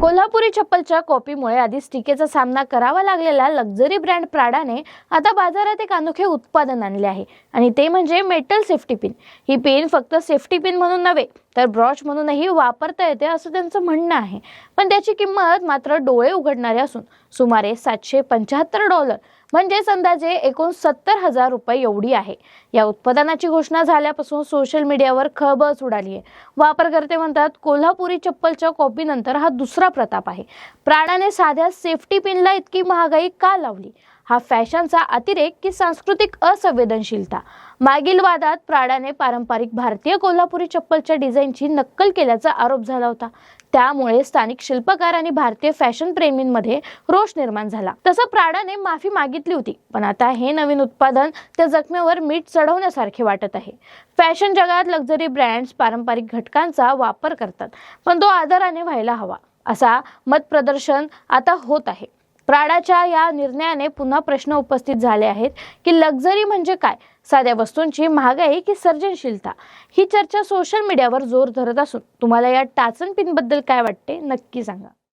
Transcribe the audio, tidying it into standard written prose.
कोल्हापुरी चप्पलच्या कॉपीमुळे आधीच टीकेचा सामना करावा लागलेला लक्झरी ब्रँड प्राडाने आता बाजारात एक अनोखे उत्पादन आणले आहे आणि ते म्हणजे मेटल सेफ्टी पिन। ही पिन फक्त सेफ्टी पिन म्हणून नव्हे तर ब्रॉच म्हणूनही वापरता येते असं त्यांचं म्हणणं आहे। पण त्याची किंमत मात्र डोळे उघडणारी असून सुमारे $775 म्हणजेच अंदाजे 69,000 रुपये एवढी आहे। या उत्पादनाची घोषणा झाल्यापासून सोशल मीडियावर खळबळ उडाली आहे। वापरकर्ते म्हणतात कोल्हापुरी चप्पलच्या कॉपीनंतर हा दुसरा प्रताप आहे। प्राडाने साध्या सेफ्टी पिनला इतकी महागाई का लावली? हा फॅशनचा अतिरेक की सांस्कृतिक असंवेदनशीलता? मागील वादात प्राडाने पारंपरिक भारतीय कोल्हापुरी चप्पलच्या डिझाईनची नक्कल केल्याचा आरोप झाला होता। त्यामुळे स्थानिक शिल्पकार आणि भारतीय फॅशन प्रेमींमध्ये रोष निर्माण झाला। तसं प्राडाने माफी मागितली होती, पण आता हे नवीन उत्पादन त्या जखमेवर मीठ चढवण्यासारखे वाटत आहे। फॅशन जगात लक्झरी ब्रँड्स पारंपरिक घटकांचा वापर करतात, पण तो आदराने व्हायला हवा असा मतप्रदर्शन आता होत आहे। प्राडाच्या या निर्णयाने पुन्हा प्रश्न उपस्थित झाले आहेत की लक्झरी म्हणजे काय? साध्या वस्तूंची महागाई की सर्जनशीलता? ही चर्चा सोशल मीडियावर जोर धरत असून तुम्हाला या टाचन पिनबद्दल काय वाटते नक्की सांगा।